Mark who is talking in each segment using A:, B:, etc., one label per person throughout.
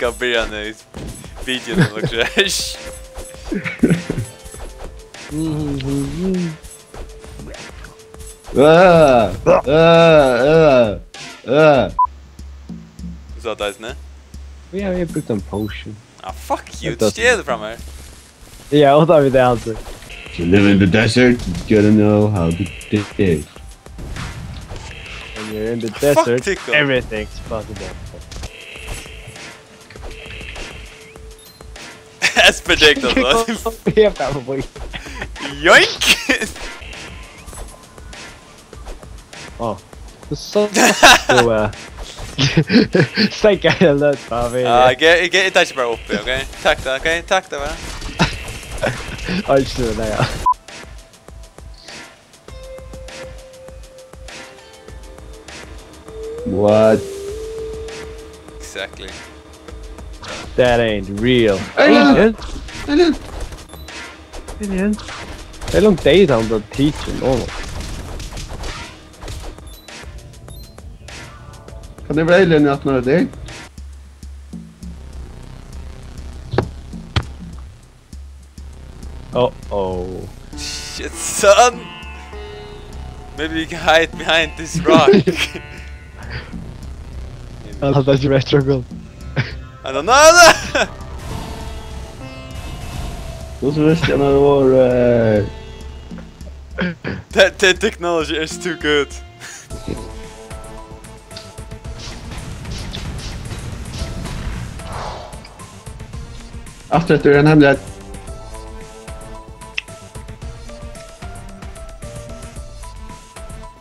A: länka av början i videon och crash. Så att det är
B: Vi har brukt en potion.
A: Ah, fuck you, du stjäl fram här.
B: Ja, och då har vi det alltid.
C: To live in the desert, you gotta know how to dig.
B: When you're in the
A: Fuck,
B: desert,
A: tickle.
B: everything's possible.
A: As predicted, though.
B: Yeah, probably.
A: Yoink!
B: Oh, the sun. Stänka hela fan vi.
A: Get touch bara uppe, okej? Tack då, okej? Tack då, va?
B: Oj, så där ja.
C: What?
A: Exactly.
B: That ain't real.
C: Alien!
B: Hur lång tid har han teaching någon?
C: Kan det vara alien i 1800
B: Oh.
A: Shit, son! Maybe we can hide behind this rock.
B: Han hade ju rätt struggle.
A: I don't know!
C: Då så visste jag när det var...
A: That technology is too good.
C: After en hemlighet.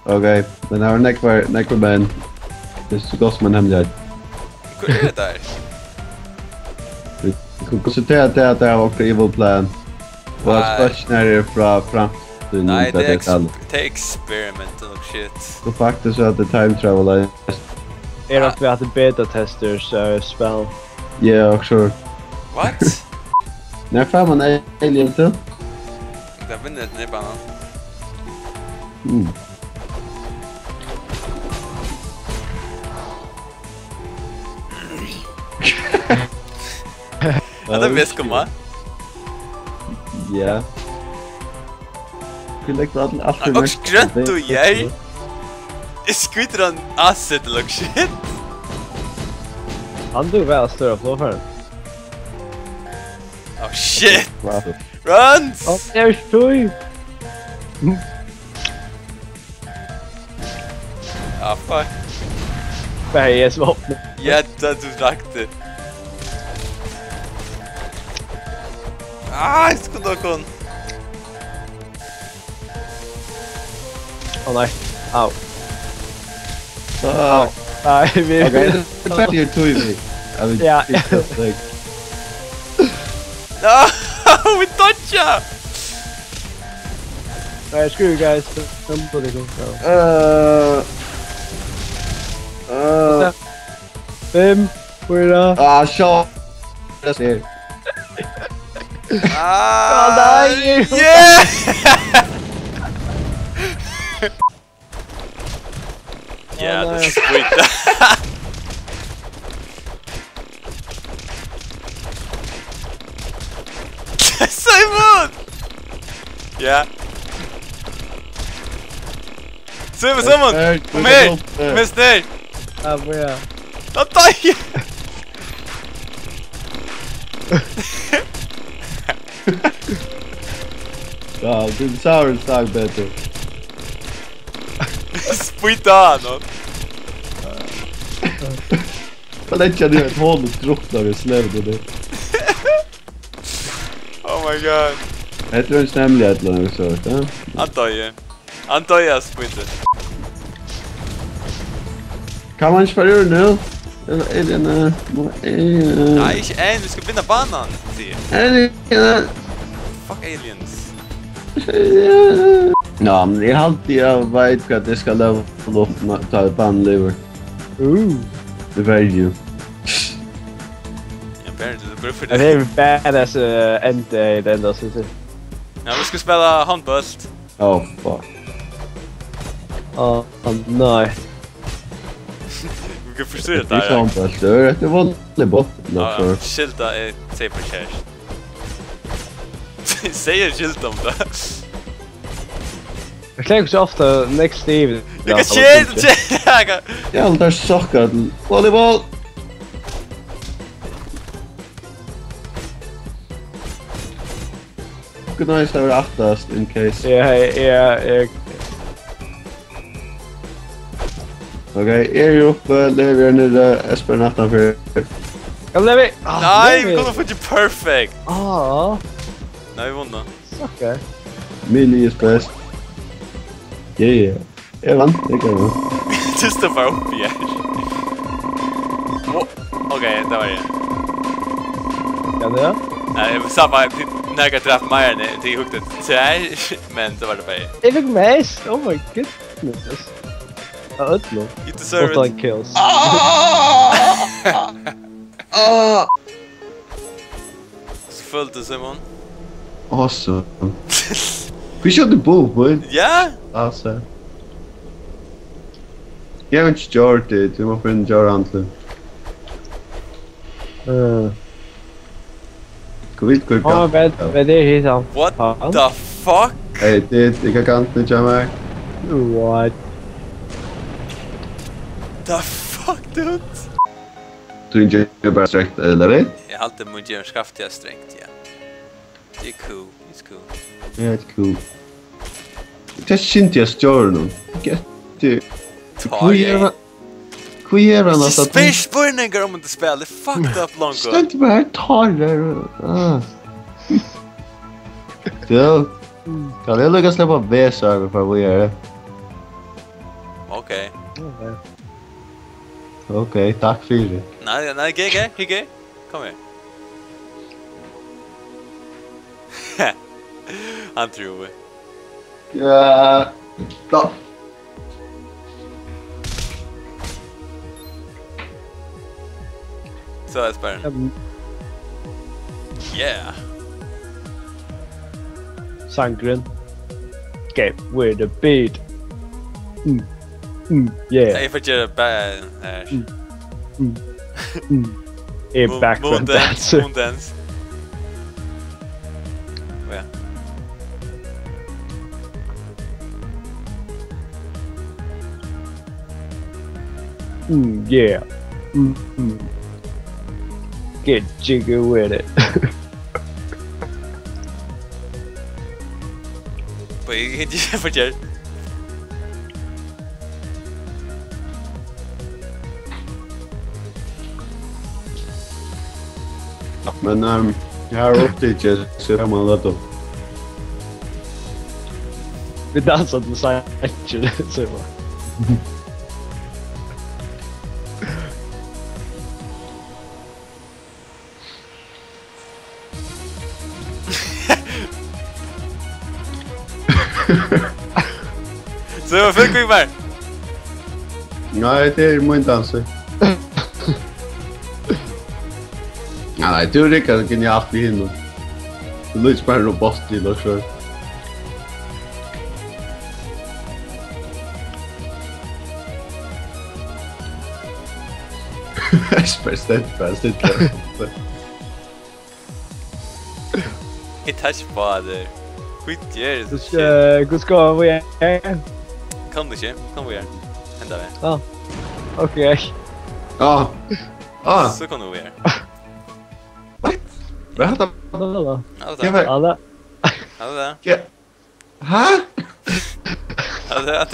C: Okej, men här är Necroman. Det är så gott som en hemlighet.
A: Hur är det där?
C: Vi kan konstatera att det här var evil plan. Och att spörsnära från framtiden.
A: Nej, det är experiment och shit.
C: Och faktiskt så att det time travel
B: Är det att vi hade beta-testers spel?
C: yeah, sure.
A: What?
C: När får man alien till?
A: Det var inte den banan. Ja, det vet komma.
C: Ja. Skulle lägga allt
A: Och skrönt och jag. Skvitter han asset eller shit?
B: Han dog väl större flåfaren.
A: Oh shit!
C: Wow.
A: Runs!
B: Oh, there's two!
A: Ah, fuck.
B: Bergets vapen.
A: Jätte du rakte. Ah, skudokon.
B: Oh nej. Au.
C: Ah,
B: Nej, vi...
C: okay, it's better you're two me. I mean,
B: Yeah.
C: it's just like...
A: No, we touch ya!
B: Alright, screw you guys. Somebody go. Bim, we're
C: Shaw. That's it.
A: Ah,
B: nej!
A: yeah! Yeah,
B: nej.
A: that's sweet. Símun! Yeah. Símun! Kom här! Mister!
B: Ah, where?
A: Tatta!
C: Ja, dinosaurus såg bättre.
A: Spita något.
C: Jag lägger ner ett hål och drunknar i slövde.
A: Oh my god.
C: Jag tror en hemlighet eller något sånt, ja?
A: Antoja spita.
C: Kan man inte spara ur nu? Eller alien...
A: Nej, inte än. Vi ska binda banan.
C: Alien...
A: Fuck aliens.
C: Ja, men det är alltid jag vet att det ska level upp ta ett bandlever. Det väljer ju.
B: Det är badass end i den då, så att säga.
A: Ja, vi ska spela handböst.
C: Oh, fuck.
B: Nej.
A: Hur förstår du
C: Det är
A: det
C: sånt
A: där?
C: att det är rätt vanlig botten
A: Ja,
C: också.
A: skylta är safe for cash. Säger skylt om det.
B: Jag kläcker så ofta next Steve.
A: Jag kan skylt!
C: Jag har där sockat volleyboll. Good nice över aftast in case.
B: Ja.
C: Okej, är ju uppe, lever nere, Espen utanför.
B: Kom Levi!
A: Nej, vi kommer få det perfect! Nej, vi vunnit.
B: Sucker.
C: Millie is best. Yeah. Jag vann, det kan jag.
A: Just det bara upp igen. Okej, det var det.
B: Kan det?
A: Nej, samma, när jag träffade Meira till hugget till men det var det bara.
B: Jag fick mest! Oh my goodness. Jag ödlor.
A: You deserve
B: 8
A: it.
B: kills.
A: Så fullt det, Símun.
C: Awesome. Vi shot the bull, boy.
A: Ja?
C: Alltså. Jag har inte gjort det, du måste finna göra antingen. Kvitt går
B: Ja, vad det hittar.
A: What the fuck?
C: Hej, det kan kant nu jamma.
B: What?
A: The fuck, dude?
C: Du inte bara sträckt eller rätt?
A: Jag har alltid mun göra skaftiga strängt, ja. Det är cool, it's cool.
C: Ja, det är cool. Det är inte jag stör någon. Det Queer han
A: alltså. Spelspurningar om inte spelar, fucked up långt.
C: Ska inte bara ta det. Så. Kan jag lyckas släppa B-server för vad gör det?
A: Okej.
C: Okej, tack för det.
A: Nej, GG. Kom här. Han tror det.
C: Ja. Då.
A: Så är spärren. Yeah.
B: Sangren. Get with the beat. Yeah.
A: Jag får göra bad här.
B: Background dancer.
A: Moon dance. Ja.
B: Yeah. Get jiggy with it.
A: But you får göra.
C: Men jag har upptäckt så här man låter.
B: Vi dansade med Sancho. Så bara.
A: Så jag fick vi bara.
C: Nej, det är min dans. Nej, du rycker genialt vid henne. Du lyser bara robust till och så. Ständigt.
A: It touch father. Skit gör det.
B: Hur ska vi?
A: Kan du inte? Kan vi göra? Hända vi.
B: Ja. Okej.
C: Ja.
A: Så kan du göra.
C: Berätta.
B: Alla.
A: Alla.
C: Hä?
A: Alla.